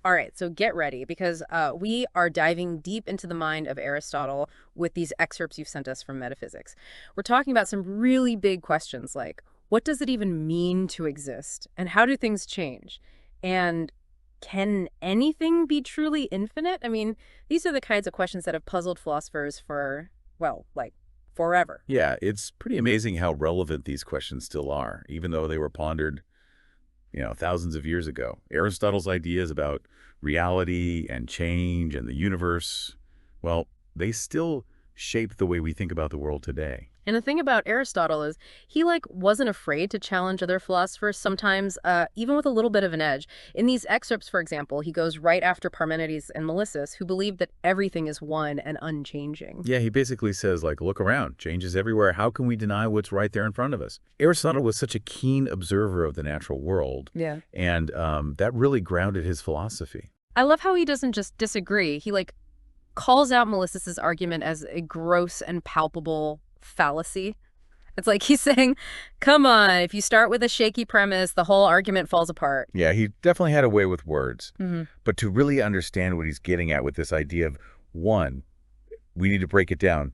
All right, so get ready because we are diving deep into the mind of Aristotle with these excerpts you've sent us from Metaphysics. We're talking about some really big questions like what does it even mean to exist? And how do things change? And can anything be truly infinite? I mean, these are the kinds of questions that have puzzled philosophers for, well, like forever. Yeah, it's pretty amazing how relevant these questions still are, even though they were pondered, thousands of years ago. Aristotle's ideas about reality and change and the universe, well, they still shape the way we think about the world today. And the thing about Aristotle is he wasn't afraid to challenge other philosophers sometimes even with a little bit of an edge. In these excerpts, for example, he goes right after Parmenides and Melissus, who believed that everything is one and unchanging. Yeah, he basically says, look around. Change is everywhere. How can we deny what's right there in front of us? Aristotle was such a keen observer of the natural world, Yeah. and that really grounded his philosophy. I love how he doesn't just disagree. He calls out Melissus's argument as a gross and palpable fallacy. It's like he's saying, come on, if you start with a shaky premise, the whole argument falls apart. Yeah, he definitely had a way with words. Hmm. But to really understand what he's getting at with this idea of one, we need to break it down.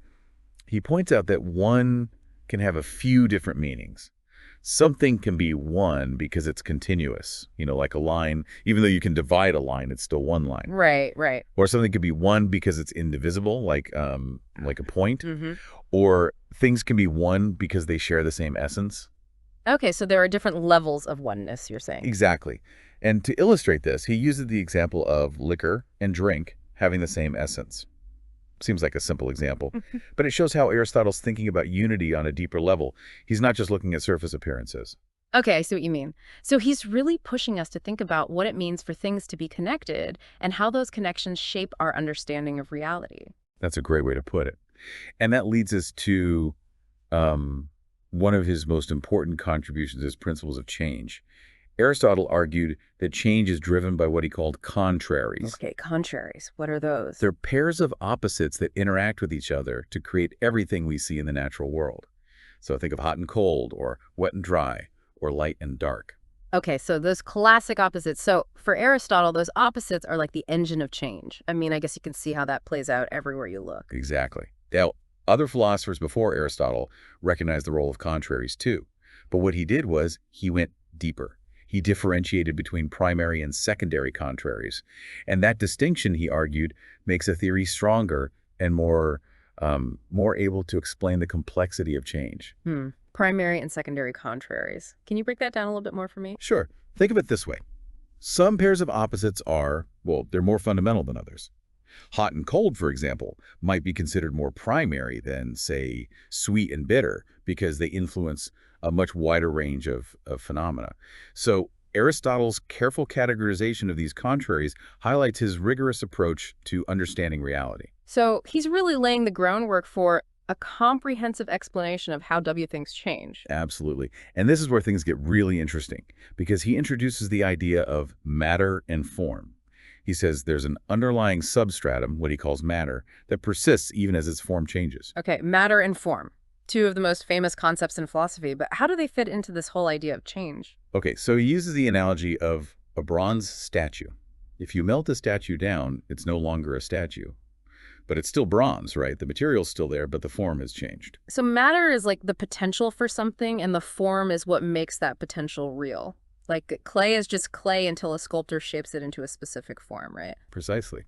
He points out that one can have a few different meanings. Something can be one because it's continuous, like a line. Even though you can divide a line, it's still one line. Right, right. Or something could be one because it's indivisible, like a point. Hmm. Or things can be one because they share the same essence. Okay, so there are different levels of oneness, you're saying. Exactly. And to illustrate this, he uses the example of liquor and drink having the same essence. Seems like a simple example, but it shows how Aristotle's thinking about unity on a deeper level. He's not just looking at surface appearances. Okay, I see what you mean. So he's really pushing us to think about what it means for things to be connected and how those connections shape our understanding of reality. That's a great way to put it. And that leads us to one of his most important contributions, his principles of change. Aristotle argued that change is driven by what he called contraries. Okay, contraries. What are those? They're pairs of opposites that interact with each other to create everything we see in the natural world. So think of hot and cold, or wet and dry, or light and dark. Okay, so those classic opposites. So for Aristotle, those opposites are like the engine of change. I mean, I guess you can see how that plays out everywhere you look. Exactly. Now, other philosophers before Aristotle recognized the role of contraries too. But what he did was he went deeper. He differentiated between primary and secondary contraries. And that distinction, he argued, makes a theory stronger and more able to explain the complexity of change. Primary and secondary contraries. Can you break that down a little bit more for me? Sure. Think of it this way. Some pairs of opposites are, well, they're more fundamental than others. Hot and cold, for example, might be considered more primary than, say, sweet and bitter because they influence a much wider range of phenomena. So Aristotle's careful categorization of these contraries highlights his rigorous approach to understanding reality. So he's really laying the groundwork for a comprehensive explanation of how things change. Absolutely. And this is where things get really interesting because he introduces the idea of matter and form. He says there's an underlying substratum, what he calls matter, that persists even as its form changes. Okay, matter and form. Two of the most famous concepts in philosophy, but how do they fit into this whole idea of change? Okay, so he uses the analogy of a bronze statue. If you melt a statue down, it's no longer a statue. But it's still bronze, right? The material's still there, but the form has changed. So matter is like the potential for something, and the form is what makes that potential real. Like clay is just clay until a sculptor shapes it into a specific form, right? Precisely.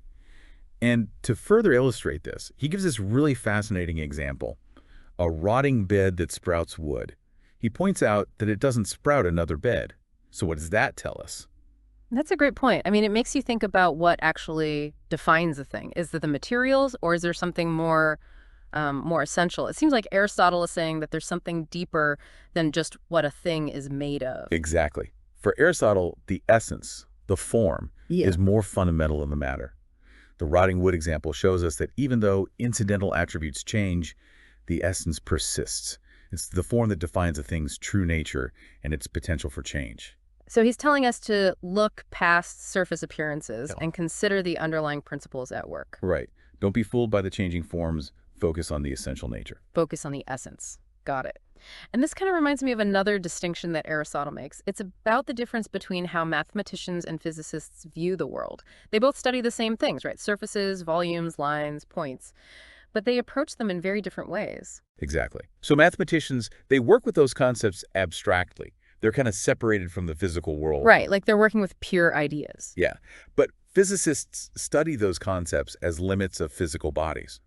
And to further illustrate this, he gives this really fascinating example. A rotting bed that sprouts wood. He points out that it doesn't sprout another bed. So what does that tell us? That's a great point. I mean, it makes you think about what actually defines a thing. Is it the materials, or is there something more essential? It seems like Aristotle is saying that there's something deeper than just what a thing is made of. Exactly. For Aristotle, the essence, the form, is more fundamental than the matter. The rotting wood example shows us that even though incidental attributes change, the essence persists. It's the form that defines a thing's true nature and its potential for change. So he's telling us to look past surface appearances and consider the underlying principles at work. Right. Don't be fooled by the changing forms. Focus on the essential nature. Focus on the essence. Got it. And this kind of reminds me of another distinction that Aristotle makes. It's about the difference between how mathematicians and physicists view the world. They both study the same things, right? Surfaces, volumes, lines, points. But they approach them in very different ways. Exactly. So mathematicians, they work with those concepts abstractly. They're kind of separated from the physical world. Right, like they're working with pure ideas. Yeah. But physicists study those concepts as limits of physical bodies.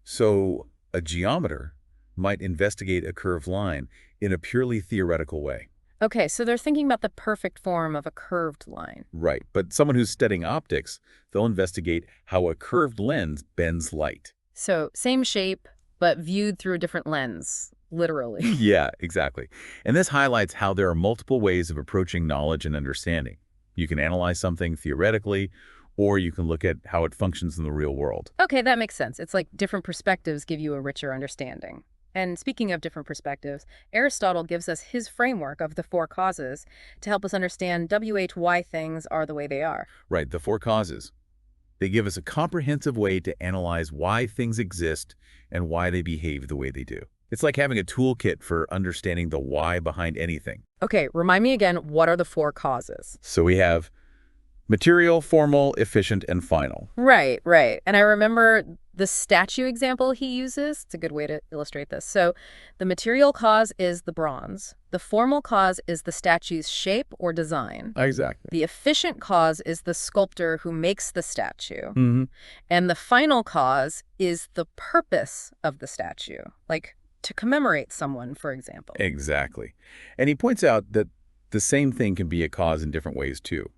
So a geometer might investigate a curved line in a purely theoretical way. Okay, so they're thinking about the perfect form of a curved line. Right. But someone who's studying optics, they'll investigate how a curved lens bends light. So same shape, but viewed through a different lens, literally. Yeah, exactly. And this highlights how there are multiple ways of approaching knowledge and understanding. You can analyze something theoretically, or you can look at how it functions in the real world. Okay, that makes sense. It's like different perspectives give you a richer understanding. And speaking of different perspectives, Aristotle gives us his framework of the four causes to help us understand why things are the way they are. Right, the four causes. They give us a comprehensive way to analyze why things exist and why they behave the way they do. It's like having a toolkit for understanding the why behind anything. Okay, remind me again, what are the four causes? So we have material, formal, efficient, and final. Right, right. And I remember the statue example he uses. It's a good way to illustrate this. So the material cause is the bronze. The formal cause is the statue's shape or design. Exactly. The efficient cause is the sculptor who makes the statue. Mm-hmm. And the final cause is the purpose of the statue, like to commemorate someone, for example. Exactly. And he points out that the same thing can be a cause in different ways, too.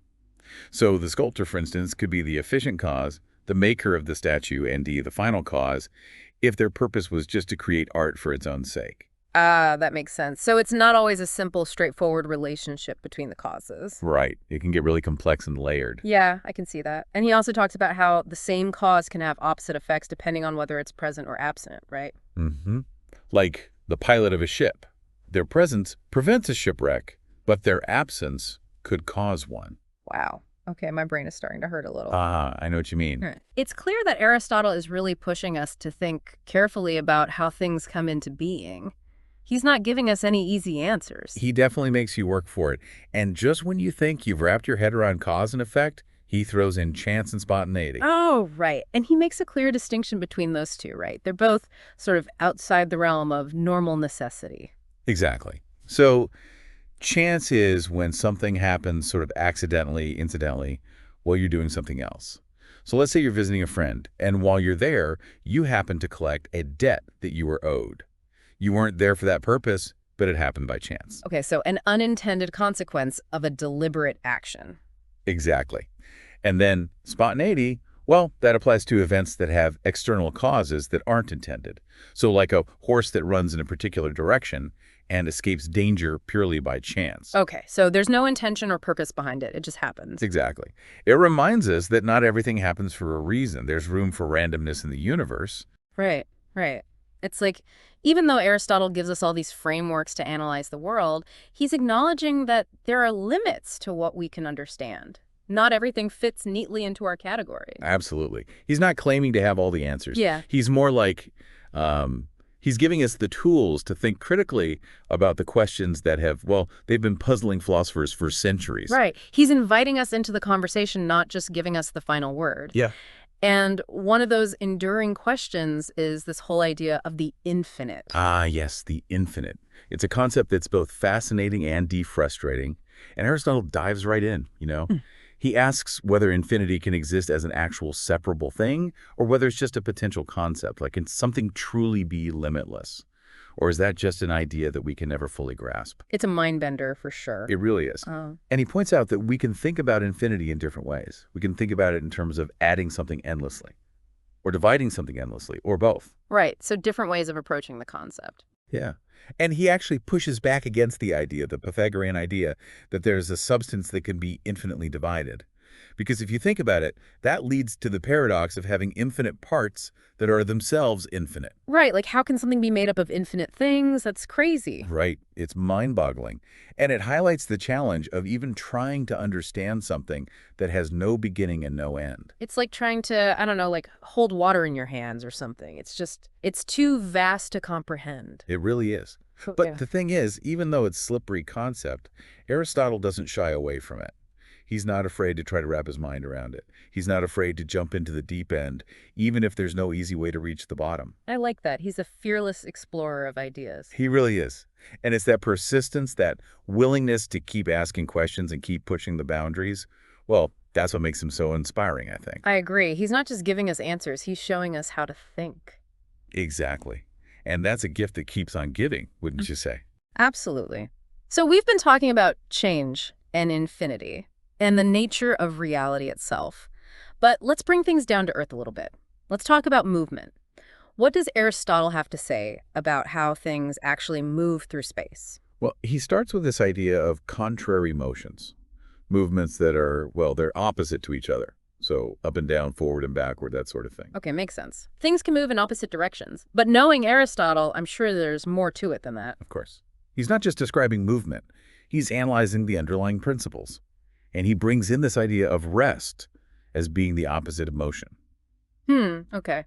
So the sculptor, for instance, could be the efficient cause, the maker of the statue, and the final cause, if their purpose was just to create art for its own sake. Ah, that makes sense. So it's not always a simple, straightforward relationship between the causes. Right. It can get really complex and layered. Yeah, I can see that. And he also talks about how the same cause can have opposite effects depending on whether it's present or absent, right? Mm-hmm. Like the pilot of a ship. Their presence prevents a shipwreck, but their absence could cause one. Wow. Okay, my brain is starting to hurt a little. Ah, I know what you mean. Right. It's clear that Aristotle is really pushing us to think carefully about how things come into being. He's not giving us any easy answers. He definitely makes you work for it. And just when you think you've wrapped your head around cause and effect, he throws in chance and spontaneity. Oh, right. And he makes a clear distinction between those two, right? They're both sort of outside the realm of normal necessity. Exactly. So chance is when something happens sort of accidentally, incidentally, while you're doing something else. So let's say you're visiting a friend, and while you're there, you happen to collect a debt that you were owed. You weren't there for that purpose, but it happened by chance. Okay, so an unintended consequence of a deliberate action. Exactly. And then spontaneity, well, that applies to events that have external causes that aren't intended. So like a horse that runs in a particular direction and escapes danger purely by chance. Okay, so there's no intention or purpose behind it. It just happens. Exactly. It reminds us that not everything happens for a reason. There's room for randomness in the universe. Right, right. It's like, even though Aristotle gives us all these frameworks to analyze the world, he's acknowledging that there are limits to what we can understand. Not everything fits neatly into our category. Absolutely. He's not claiming to have all the answers. Yeah. He's more like, he's giving us the tools to think critically about the questions that have, well, they've been puzzling philosophers for centuries. Right. He's inviting us into the conversation, not just giving us the final word. Yeah. And one of those enduring questions is this whole idea of the infinite. Ah, yes, the infinite. It's a concept that's both fascinating and defrustrating. And Aristotle dives right in, you know. He asks whether infinity can exist as an actual separable thing or whether it's just a potential concept, like can something truly be limitless? Or is that just an idea that we can never fully grasp? It's a mind bender for sure. It really is. Oh. And he points out that we can think about infinity in different ways. We can think about it in terms of adding something endlessly or dividing something endlessly or both. Right. So different ways of approaching the concept. Yeah. And he actually pushes back against the idea, the Pythagorean idea, that there's a substance that can be infinitely divided. Because if you think about it, that leads to the paradox of having infinite parts that are themselves infinite. Right. Like, how can something be made up of infinite things? That's crazy. Right. It's mind-boggling. And it highlights the challenge of even trying to understand something that has no beginning and no end. It's like trying to, I don't know, like hold water in your hands or something. It's too vast to comprehend. It really is. But Yeah. the thing is, even though it's slippery concept, Aristotle doesn't shy away from it. He's not afraid to try to wrap his mind around it. He's not afraid to jump into the deep end, even if there's no easy way to reach the bottom. I like that. He's a fearless explorer of ideas. He really is. And it's that persistence, that willingness to keep asking questions and keep pushing the boundaries. Well, that's what makes him so inspiring, I think. I agree. He's not just giving us answers, he's showing us how to think. Exactly. And that's a gift that keeps on giving, wouldn't you say? Absolutely. So we've been talking about change and infinity and the nature of reality itself. But let's bring things down to earth a little bit. Let's talk about movement. What does Aristotle have to say about how things actually move through space? Well, he starts with this idea of contrary motions, movements that are, well, they're opposite to each other. So up and down, forward and backward, that sort of thing. Okay, makes sense. Things can move in opposite directions. But knowing Aristotle, I'm sure there's more to it than that. Of course. He's not just describing movement. He's analyzing the underlying principles. And he brings in this idea of rest as being the opposite of motion. Okay.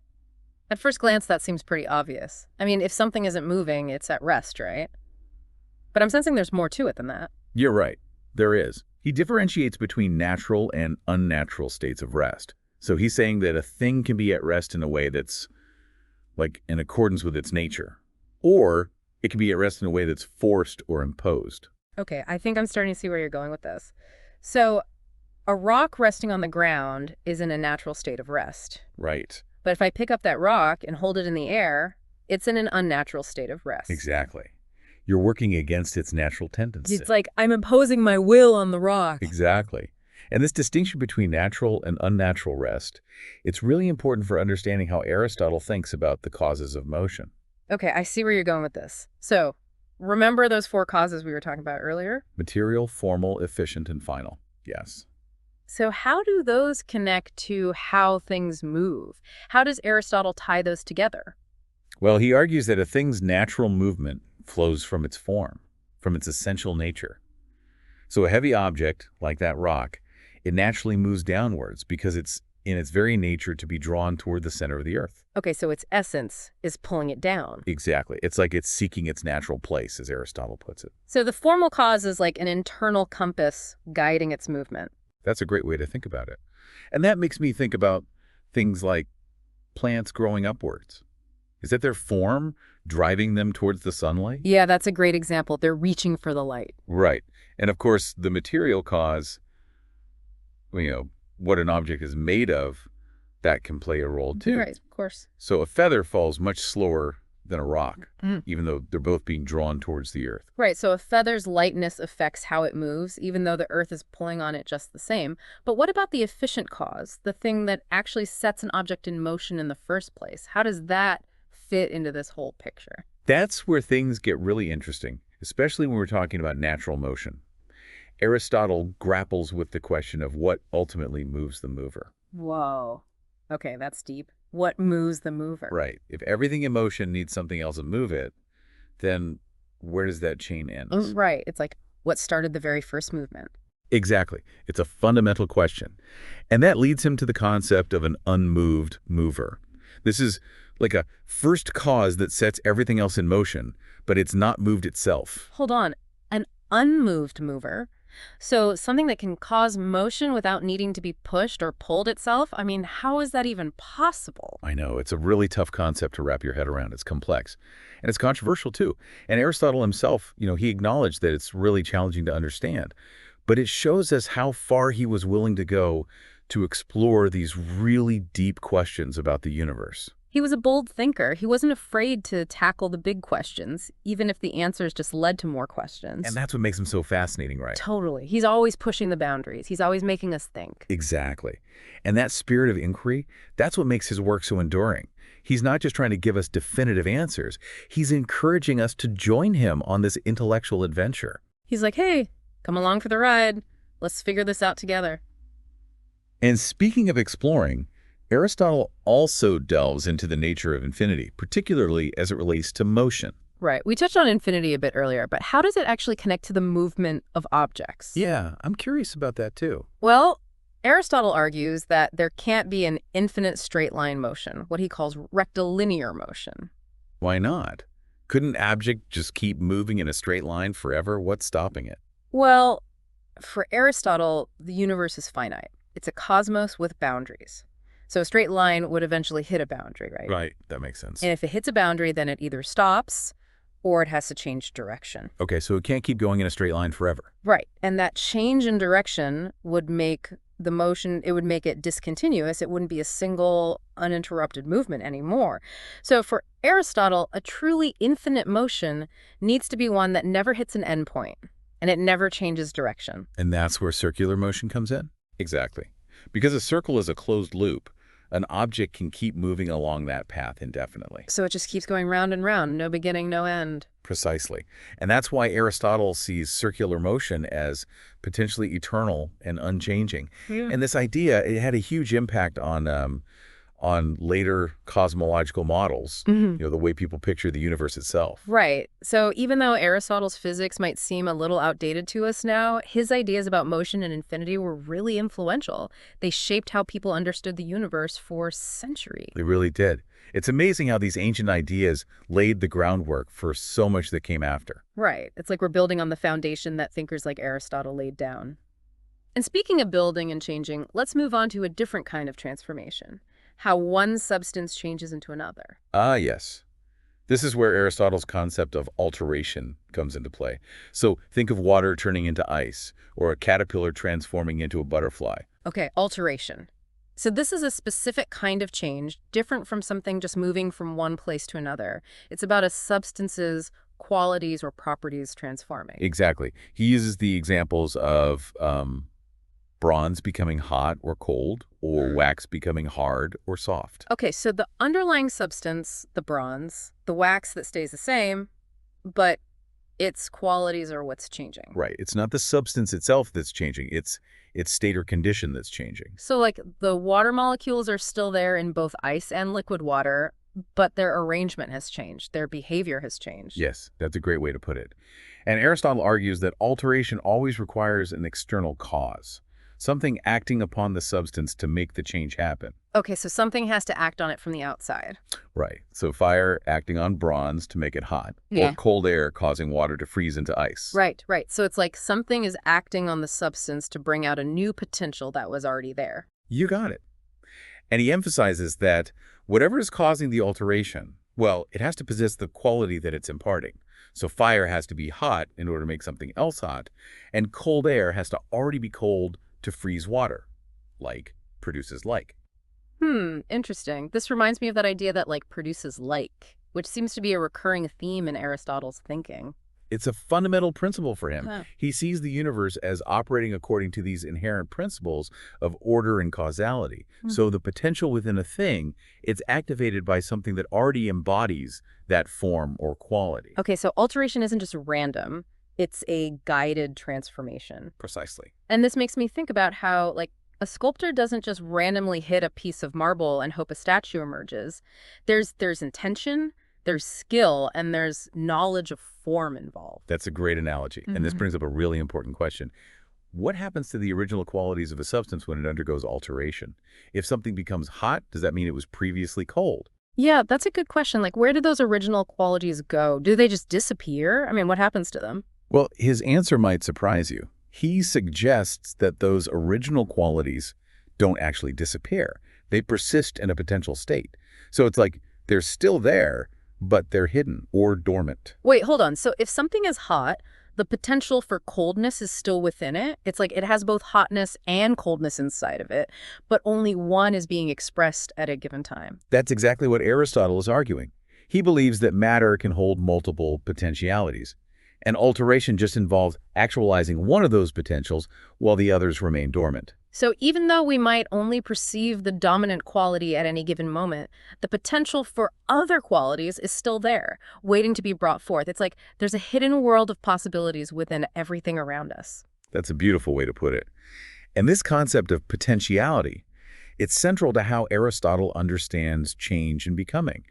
At first glance, that seems pretty obvious. I mean, if something isn't moving, it's at rest, right? But I'm sensing there's more to it than that. You're right. There is. He differentiates between natural and unnatural states of rest. So he's saying that a thing can be at rest in a way that's like in accordance with its nature, or it can be at rest in a way that's forced or imposed. Okay, I think I'm starting to see where you're going with this. So, a rock resting on the ground is in a natural state of rest. Right. But if I pick up that rock and hold it in the air, it's in an unnatural state of rest. Exactly. You're working against its natural tendency. It's like I'm imposing my will on the rock. Exactly. And this distinction between natural and unnatural rest, it's really important for understanding how Aristotle thinks about the causes of motion. Okay, I see where you're going with this. So, remember those four causes we were talking about earlier? Material, formal, efficient, and final. Yes. So how do those connect to how things move? How does Aristotle tie those together? Well, he argues that a thing's natural movement flows from its form, from its essential nature. So a heavy object, like that rock, it naturally moves downwards because it's in its very nature to be drawn toward the center of the earth. Okay, so its essence is pulling it down. Exactly. It's like it's seeking its natural place, as Aristotle puts it. So the formal cause is like an internal compass guiding its movement. That's a great way to think about it. And that makes me think about things like plants growing upwards. Is that their form driving them towards the sunlight? Yeah, that's a great example. They're reaching for the light. Right. And of course, the material cause, what an object is made of, that can play a role too. Right, of course. So a feather falls much slower than a rock, Mm. even though they're both being drawn towards the earth. Right, so a feather's lightness affects how it moves, even though the earth is pulling on it just the same. But what about the efficient cause, the thing that actually sets an object in motion in the first place? How does that fit into this whole picture? That's where things get really interesting, especially when we're talking about natural motion. Aristotle grapples with the question of what ultimately moves the mover. Whoa. Okay, that's deep. What moves the mover? Right. If everything in motion needs something else to move it, then where does that chain end? Right. It's like what started the very first movement. Exactly. It's a fundamental question. And that leads him to the concept of an unmoved mover. This is like a first cause that sets everything else in motion, but it's not moved itself. Hold on. An unmoved mover? So something that can cause motion without needing to be pushed or pulled itself? I mean, how is that even possible? I know, it's a really tough concept to wrap your head around. It's complex. And it's controversial too. And Aristotle himself, he acknowledged that it's really challenging to understand. But it shows us how far he was willing to go to explore these really deep questions about the universe. He was a bold thinker. He wasn't afraid to tackle the big questions, even if the answers just led to more questions. And that's what makes him so fascinating, right? Totally. He's always pushing the boundaries. He's always making us think. Exactly. And that spirit of inquiry, that's what makes his work so enduring. He's not just trying to give us definitive answers. He's encouraging us to join him on this intellectual adventure. He's like, hey, come along for the ride. Let's figure this out together. And speaking of exploring, Aristotle also delves into the nature of infinity, particularly as it relates to motion. Right. We touched on infinity a bit earlier, but how does it actually connect to the movement of objects? Yeah, I'm curious about that too. Well, Aristotle argues that there can't be an infinite straight line motion, what he calls rectilinear motion. Why not? Couldn't an object just keep moving in a straight line forever? What's stopping it? Well, for Aristotle, the universe is finite. It's a cosmos with boundaries. So a straight line would eventually hit a boundary, right? Right, that makes sense. And if it hits a boundary, then it either stops or it has to change direction. Okay, so it can't keep going in a straight line forever. Right. And that change in direction would make the motion, it would make it discontinuous. It wouldn't be a single uninterrupted movement anymore. So for Aristotle, a truly infinite motion needs to be one that never hits an endpoint and it never changes direction. And that's where circular motion comes in? Exactly. Because a circle is a closed loop, an object can keep moving along that path indefinitely. So it just keeps going round and round, no beginning, no end. Precisely. And that's why Aristotle sees circular motion as potentially eternal and unchanging. Yeah. And this idea, it had a huge impact on later cosmological models, the way people picture the universe itself. Right. So even though Aristotle's physics might seem a little outdated to us now, his ideas about motion and infinity were really influential. They shaped how people understood the universe for centuries. They really did. It's amazing how these ancient ideas laid the groundwork for so much that came after. Right. It's like we're building on the foundation that thinkers like Aristotle laid down. And speaking of building and changing, let's move on to a different kind of transformation. How one substance changes into another. Ah, yes. This is where Aristotle's concept of alteration comes into play. So think of water turning into ice, or a caterpillar transforming into a butterfly. Okay, alteration. So this is a specific kind of change, different from something just moving from one place to another. It's about a substance's qualities or properties transforming. Exactly. He uses the examples of bronze becoming hot or cold, or wax becoming hard or soft. Okay, so the underlying substance, the bronze, the wax that stays the same, but its qualities are what's changing. Right. It's not the substance itself that's changing. It's its state or condition that's changing. So like the water molecules are still there in both ice and liquid water, but their arrangement has changed. Their behavior has changed. Yes, that's a great way to put it. And Aristotle argues that alteration always requires an external cause, something acting upon the substance to make the change happen. Okay, so something has to act on it from the outside. Right. So fire acting on bronze to make it hot, Yeah. or cold air causing water to freeze into ice. Right, right. So it's like something is acting on the substance to bring out a new potential that was already there. You got it. And he emphasizes that whatever is causing the alteration, well, it has to possess the quality that it's imparting. So fire has to be hot in order to make something else hot, and cold air has to already be cold to freeze water. Like produces like. Interesting. This reminds me of that idea that like produces like, which seems to be a recurring theme in Aristotle's thinking. It's a fundamental principle for him. Huh. He sees the universe as operating according to these inherent principles of order and causality. So the potential within a thing, it's activated by something that already embodies that form or quality. Okay, so alteration isn't just random. It's a guided transformation. Precisely. And this makes me think about how, like, a sculptor doesn't just randomly hit a piece of marble and hope a statue emerges. There's intention, there's skill, and there's knowledge of form involved. That's a great analogy. And this brings up a really important question. What happens to the original qualities of a substance when it undergoes alteration? If something becomes hot, does that mean it was previously cold? Yeah, that's a good question. Like, where do those original qualities go? Do they just disappear? I mean, what happens to them? Well, his answer might surprise you. He suggests that those original qualities don't actually disappear. They persist in a potential state. So it's like they're still there, but they're hidden or dormant. Wait, hold on. So if something is hot, the potential for coldness is still within it. It's like it has both hotness and coldness inside of it, but only one is being expressed at a given time. That's exactly what Aristotle is arguing. He believes that matter can hold multiple potentialities, and alteration just involves actualizing one of those potentials while the others remain dormant. So even though we might only perceive the dominant quality at any given moment, the potential for other qualities is still there, waiting to be brought forth. It's like there's a hidden world of possibilities within everything around us. That's a beautiful way to put it. And this concept of potentiality, it's central to how Aristotle understands change and becoming.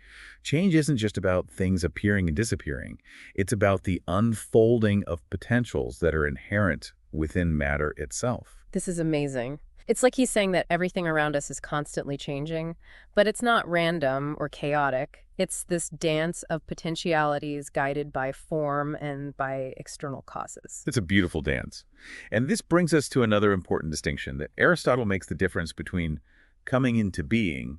Change isn't just about things appearing and disappearing. It's about the unfolding of potentials that are inherent within matter itself. This is amazing. It's like he's saying that everything around us is constantly changing, but it's not random or chaotic. It's this dance of potentialities guided by form and by external causes. It's a beautiful dance. And this brings us to another important distinction that Aristotle makes the difference between coming into being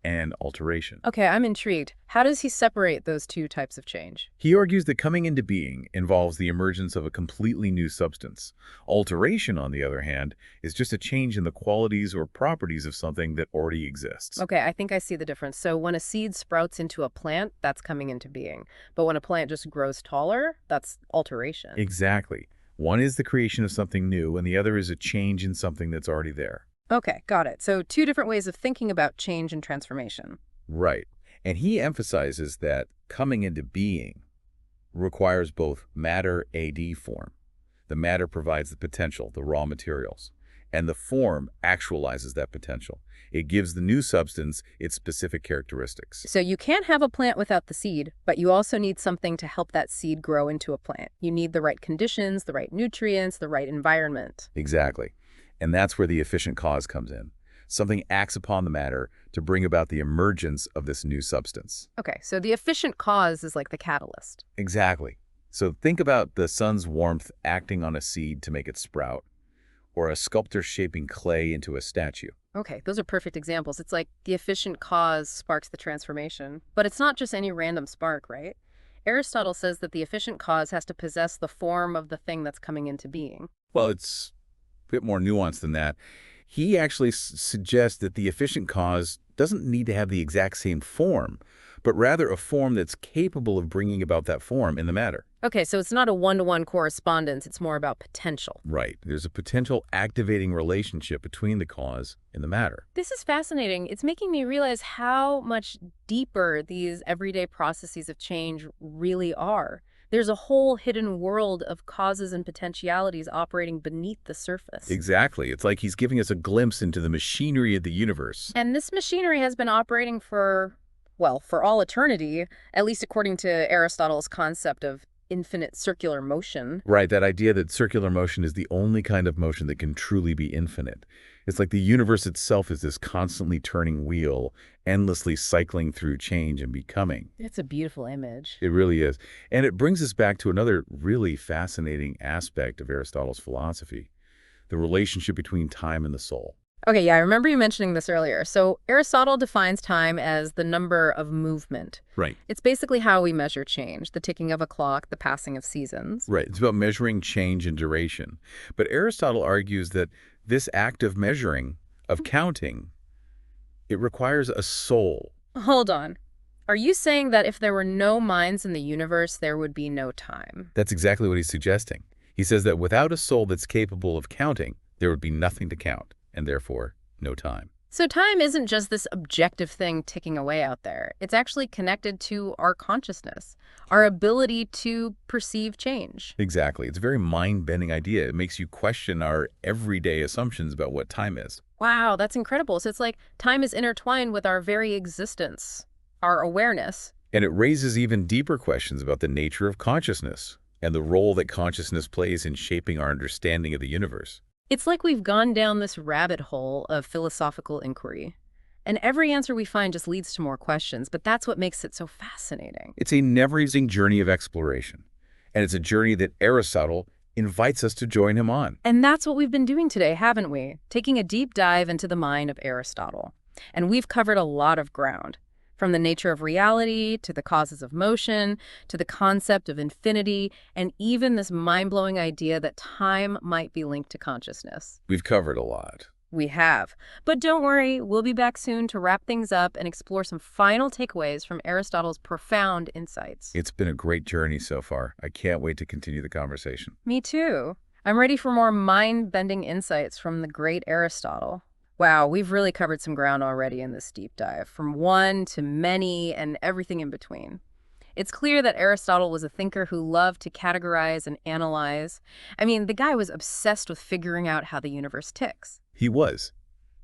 and alteration. Okay, I'm intrigued. How does he separate those two types of change? He argues that coming into being involves the emergence of a completely new substance. Alteration, on the other hand, is just a change in the qualities or properties of something that already exists. Okay, I think I see the difference. So when a seed sprouts into a plant, that's coming into being. But when a plant just grows taller, that's alteration. Exactly. One is the creation of something new, and the other is a change in something that's already there. Okay, got it. So two different ways of thinking about change and transformation. Right. And he emphasizes that coming into being requires both matter AD form. The matter provides the potential, the raw materials, and the form actualizes that potential. It gives the new substance its specific characteristics. So you can't have a plant without the seed, but you also need something to help that seed grow into a plant. You need the right conditions, the right nutrients, the right environment. Exactly. And that's where the efficient cause comes in. Something acts upon the matter to bring about the emergence of this new substance. Okay, so the efficient cause is like the catalyst. Exactly. So think about the sun's warmth acting on a seed to make it sprout, or a sculptor shaping clay into a statue. Okay, those are perfect examples. It's like the efficient cause sparks the transformation. But it's not just any random spark, right? Aristotle says that the efficient cause has to possess the form of the thing that's coming into being. Well, it's a bit more nuanced than that. He actually suggests that the efficient cause doesn't need to have the exact same form, but rather a form that's capable of bringing about that form in the matter. Okay, so it's not a one-to-one correspondence. It's more about potential. Right. There's a potential activating relationship between the cause and the matter. This is fascinating. It's making me realize how much deeper these everyday processes of change really are. There's a whole hidden world of causes and potentialities operating beneath the surface. Exactly. It's like he's giving us a glimpse into the machinery of the universe. And this machinery has been operating for, well, for all eternity, at least according to Aristotle's concept of infinite circular motion. Right, that idea that circular motion is the only kind of motion that can truly be infinite. It's like the universe itself is this constantly turning wheel, endlessly cycling through change and becoming. It's a beautiful image. It really is. And it brings us back to another really fascinating aspect of Aristotle's philosophy, the relationship between time and the soul. Okay, yeah, I remember you mentioning this earlier. So Aristotle defines time as the number of movement. Right. It's basically how we measure change, the ticking of a clock, the passing of seasons. Right. It's about measuring change and duration. But Aristotle argues that this act of measuring, of counting, it requires a soul. Hold on. Are you saying that if there were no minds in the universe, there would be no time? That's exactly what he's suggesting. He says that without a soul that's capable of counting, there would be nothing to count, and therefore, no time. So time isn't just this objective thing ticking away out there. It's actually connected to our consciousness, our ability to perceive change. Exactly. It's a very mind-bending idea. It makes you question our everyday assumptions about what time is. Wow, that's incredible. So it's like time is intertwined with our very existence, our awareness. And it raises even deeper questions about the nature of consciousness and the role that consciousness plays in shaping our understanding of the universe. It's like we've gone down this rabbit hole of philosophical inquiry. And every answer we find just leads to more questions, but that's what makes it so fascinating. It's a never-ending journey of exploration, and it's a journey that Aristotle invites us to join him on. And that's what we've been doing today, haven't we? Taking a deep dive into the mind of Aristotle. And we've covered a lot of ground. From the nature of reality, to the causes of motion, to the concept of infinity, and even this mind-blowing idea that time might be linked to consciousness. We've covered a lot. We have. But don't worry, we'll be back soon to wrap things up and explore some final takeaways from Aristotle's profound insights. It's been a great journey so far. I can't wait to continue the conversation. Me too. I'm ready for more mind-bending insights from the great Aristotle. Wow, we've really covered some ground already in this deep dive, from one to many and everything in between. It's clear that Aristotle was a thinker who loved to categorize and analyze. I mean, the guy was obsessed with figuring out how the universe ticks. He was.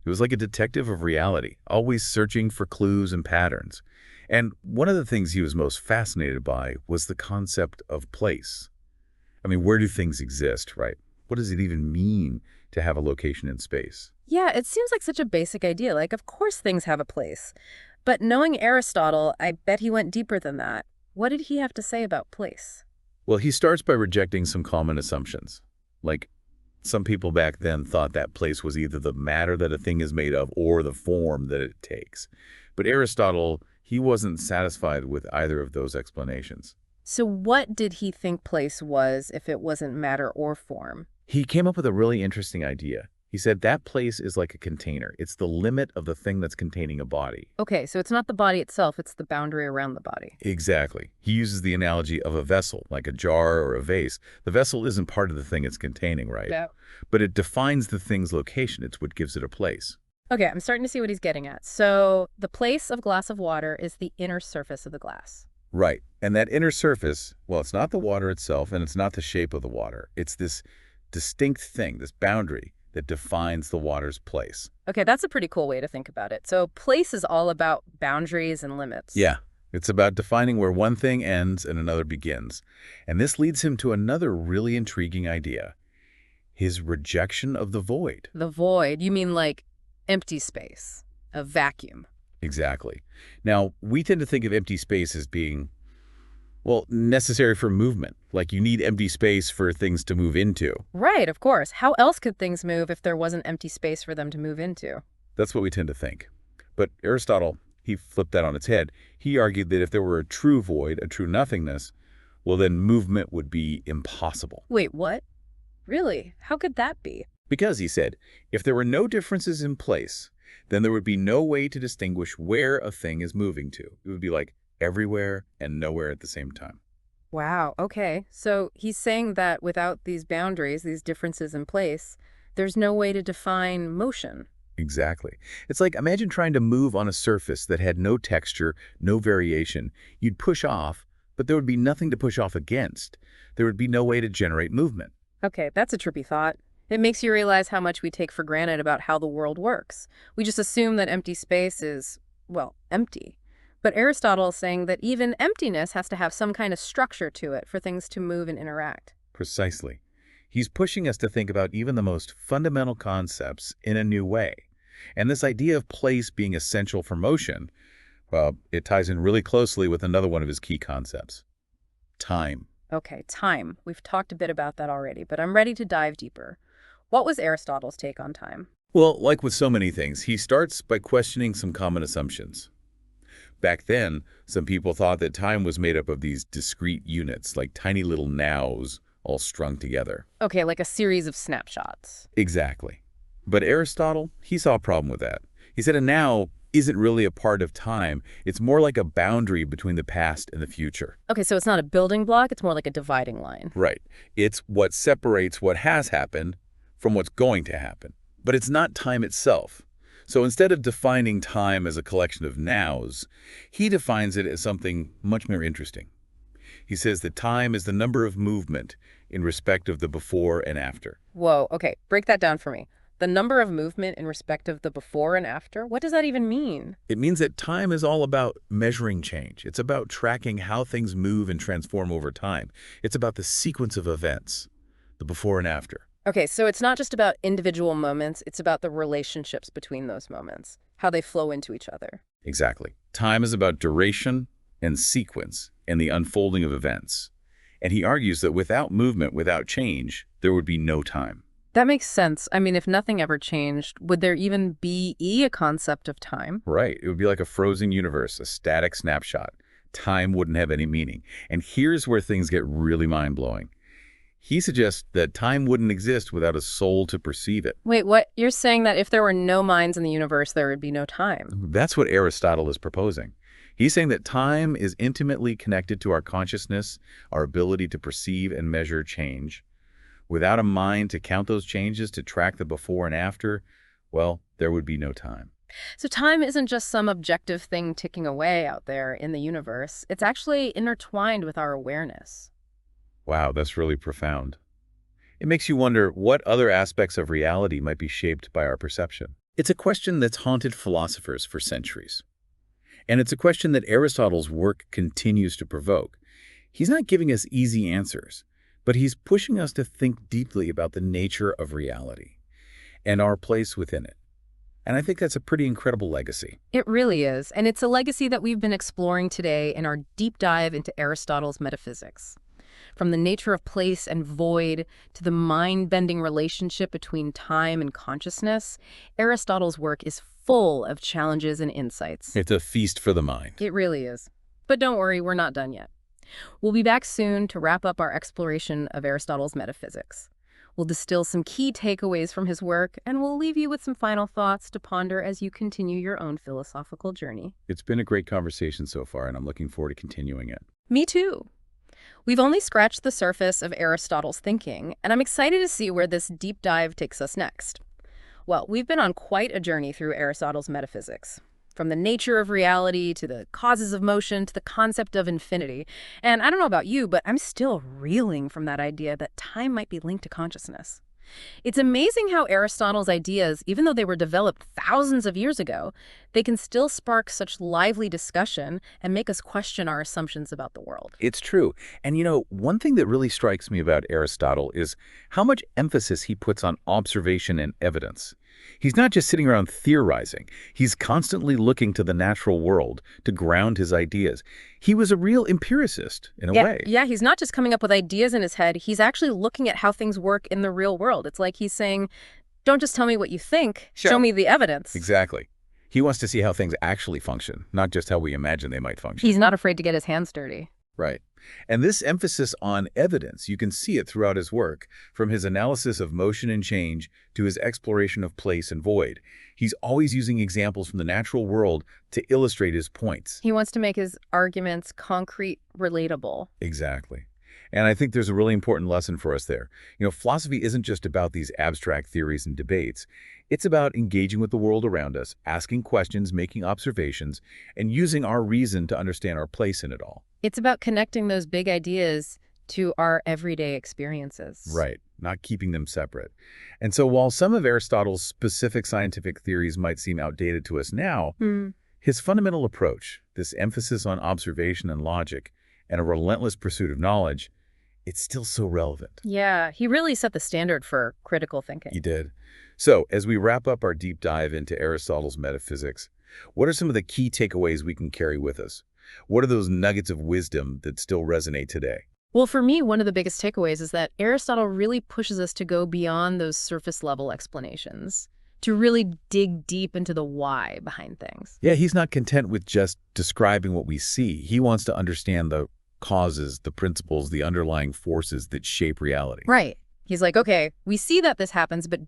He was like a detective of reality, always searching for clues and patterns. And one of the things he was most fascinated by was the concept of place. I mean, where do things exist, right? What does it even mean to have a location in space. Yeah, it seems like such a basic idea. Like, of course things have a place. But knowing Aristotle, I bet he went deeper than that. What did he have to say about place? Well, he starts by rejecting some common assumptions. Like, some people back then thought that place was either the matter that a thing is made of or the form that it takes. But Aristotle, he wasn't satisfied with either of those explanations. So what did he think place was if it wasn't matter or form? He came up with a really interesting idea. He said that place is like a container. It's the limit of the thing that's containing a body. Okay, so it's not the body itself, it's the boundary around the body. Exactly. He uses the analogy of a vessel, like a jar or a vase. The vessel isn't part of the thing it's containing, right? Yeah. But it defines the thing's location. It's what gives it a place. Okay, I'm starting to see what he's getting at. So the place of glass of water is the inner surface of the glass. Right. And that inner surface, well, it's not the water itself, and it's not the shape of the water. It's this distinct thing, this boundary that defines the water's place. Okay, that's a pretty cool way to think about it. So place is all about boundaries and limits. Yeah. It's about defining where one thing ends and another begins. And this leads him to another really intriguing idea. His rejection of the void. The void, you mean like empty space, a vacuum. Exactly. Now, we tend to think of empty space as being, well, necessary for movement. Like you need empty space for things to move into. Right, of course. How else could things move if there wasn't empty space for them to move into? That's what we tend to think. But Aristotle, he flipped that on its head. He argued that if there were a true void, a true nothingness, well, then movement would be impossible. Wait, what? Really? How could that be? Because, he said, if there were no differences in place, then there would be no way to distinguish where a thing is moving to. It would be like everywhere and nowhere at the same time. Wow, okay. So he's saying that without these boundaries, these differences in place, there's no way to define motion. Exactly. It's like imagine trying to move on a surface that had no texture, no variation. You'd push off, but there would be nothing to push off against. There would be no way to generate movement. Okay, that's a trippy thought. It makes you realize how much we take for granted about how the world works. We just assume that empty space is, well, empty. But Aristotle is saying that even emptiness has to have some kind of structure to it for things to move and interact. Precisely. He's pushing us to think about even the most fundamental concepts in a new way. And this idea of place being essential for motion, well, it ties in really closely with another one of his key concepts, time. Okay, time. We've talked a bit about that already, but I'm ready to dive deeper. What was Aristotle's take on time? Well, like with so many things, he starts by questioning some common assumptions. Back then, some people thought that time was made up of these discrete units, like tiny little nows all strung together. Okay, like a series of snapshots. Exactly. But Aristotle, he saw a problem with that. He said a now isn't really a part of time. It's more like a boundary between the past and the future. Okay, so it's not a building block, it's more like a dividing line. Right. It's what separates what has happened from what's going to happen. But it's not time itself. So instead of defining time as a collection of nows, he defines it as something much more interesting. He says that time is the number of movement in respect of the before and after. Whoa, okay, break that down for me. The number of movement in respect of the before and after? What does that even mean? It means that time is all about measuring change. It's about tracking how things move and transform over time. It's about the sequence of events, the before and after. Okay, so it's not just about individual moments, it's about the relationships between those moments, how they flow into each other. Exactly. Time is about duration and sequence and the unfolding of events. And he argues that without movement, without change, there would be no time. That makes sense. I mean, if nothing ever changed, would there even be a concept of time? Right. It would be like a frozen universe, a static snapshot. Time wouldn't have any meaning. And here's where things get really mind-blowing. He suggests that time wouldn't exist without a soul to perceive it. Wait, what? You're saying that if there were no minds in the universe, there would be no time? That's what Aristotle is proposing. He's saying that time is intimately connected to our consciousness, our ability to perceive and measure change. Without a mind to count those changes, to track the before and after, well, there would be no time. So time isn't just some objective thing ticking away out there in the universe. It's actually intertwined with our awareness. Wow, that's really profound. It makes you wonder what other aspects of reality might be shaped by our perception. It's a question that's haunted philosophers for centuries. And it's a question that Aristotle's work continues to provoke. He's not giving us easy answers, but he's pushing us to think deeply about the nature of reality. and our place within it. And I think that's a pretty incredible legacy. It really is, and it's a legacy that we've been exploring today in our deep dive into Aristotle's metaphysics. From the nature of place and void to the mind-bending relationship between time and consciousness, Aristotle's work is full of challenges and insights. It's a feast for the mind. It really is. But don't worry, we're not done yet. We'll be back soon to wrap up our exploration of Aristotle's metaphysics. We'll distill some key takeaways from his work, and we'll leave you with some final thoughts to ponder as you continue your own philosophical journey. It's been a great conversation so far, and I'm looking forward to continuing it. Me too. We've only scratched the surface of Aristotle's thinking, and I'm excited to see where this deep dive takes us next. Well, we've been on quite a journey through Aristotle's metaphysics, from the nature of reality to the causes of motion to the concept of infinity. And I don't know about you, but I'm still reeling from that idea that time might be linked to consciousness. It's amazing how Aristotle's ideas, even though they were developed thousands of years ago, they can still spark such lively discussion and make us question our assumptions about the world. It's true. And one thing that really strikes me about Aristotle is how much emphasis he puts on observation and evidence. He's not just sitting around theorizing. He's constantly looking to the natural world to ground his ideas. He was a real empiricist, in a way. Yeah, he's not just coming up with ideas in his head. He's actually looking at how things work in the real world. It's like he's saying, don't just tell me what you think, show me the evidence. Exactly. He wants to see how things actually function, not just how we imagine they might function. He's not afraid to get his hands dirty. Right. And this emphasis on evidence, you can see it throughout his work, from his analysis of motion and change to his exploration of place and void. He's always using examples from the natural world to illustrate his points. He wants to make his arguments concrete, relatable. Exactly. And I think there's a really important lesson for us there. Philosophy isn't just about these abstract theories and debates. It's about engaging with the world around us, asking questions, making observations, and using our reason to understand our place in it all. It's about connecting those big ideas to our everyday experiences. Right, not keeping them separate. And so while some of Aristotle's specific scientific theories might seem outdated to us now, his fundamental approach, this emphasis on observation and logic, and a relentless pursuit of knowledge, it's still so relevant. Yeah, he really set the standard for critical thinking. He did. So, as we wrap up our deep dive into Aristotle's metaphysics, what are some of the key takeaways we can carry with us? What are those nuggets of wisdom that still resonate today? Well, for me, one of the biggest takeaways is that Aristotle really pushes us to go beyond those surface-level explanations, to really dig deep into the why behind things. Yeah, he's not content with just describing what we see. He wants to understand the causes, the principles, the underlying forces that shape reality. Right. He's like, okay, we see that this happens, but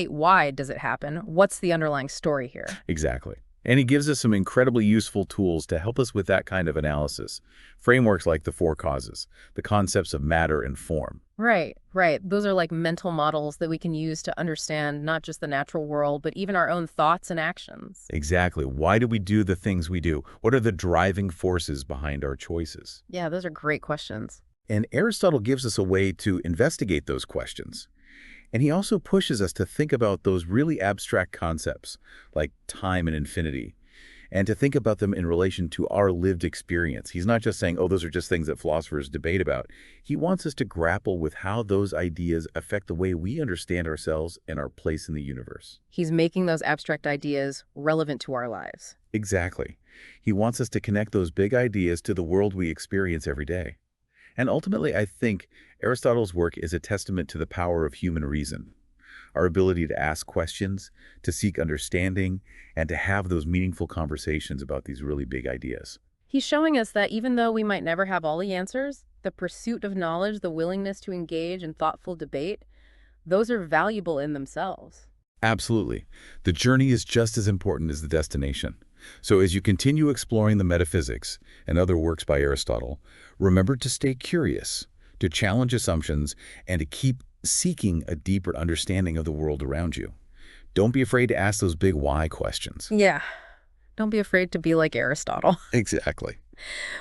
why does it happen? What's the underlying story here? Exactly. And he gives us some incredibly useful tools to help us with that kind of analysis. Frameworks like the four causes, the concepts of matter and form. Right. Those are like mental models that we can use to understand not just the natural world, but even our own thoughts and actions. Exactly. Why do we do the things we do? What are the driving forces behind our choices? Yeah, those are great questions. And Aristotle gives us a way to investigate those questions. And he also pushes us to think about those really abstract concepts like time and infinity, and to think about them in relation to our lived experience. He's not just saying, oh, those are just things that philosophers debate about. He wants us to grapple with how those ideas affect the way we understand ourselves and our place in the universe. He's making those abstract ideas relevant to our lives. Exactly. He wants us to connect those big ideas to the world we experience every day. And ultimately, I think Aristotle's work is a testament to the power of human reason, our ability to ask questions, to seek understanding, and to have those meaningful conversations about these really big ideas. He's showing us that even though we might never have all the answers, the pursuit of knowledge, the willingness to engage in thoughtful debate, those are valuable in themselves. Absolutely. The journey is just as important as the destination. So as you continue exploring the metaphysics and other works by Aristotle, remember to stay curious, to challenge assumptions, and to keep seeking a deeper understanding of the world around you. Don't be afraid to ask those big why questions. Yeah. Don't be afraid to be like Aristotle. Exactly.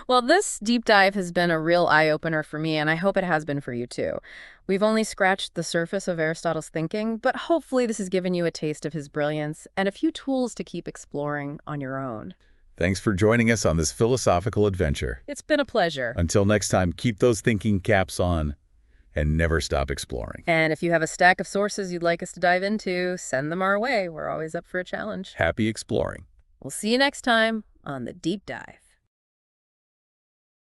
Well, this deep dive has been a real eye-opener for me, and I hope it has been for you too. We've only scratched the surface of Aristotle's thinking, but hopefully this has given you a taste of his brilliance and a few tools to keep exploring on your own. Thanks for joining us on this philosophical adventure. It's been a pleasure. Until next time, keep those thinking caps on. And never stop exploring. And if you have a stack of sources you'd like us to dive into, send them our way. We're always up for a challenge. Happy exploring. We'll see you next time on The Deep Dive.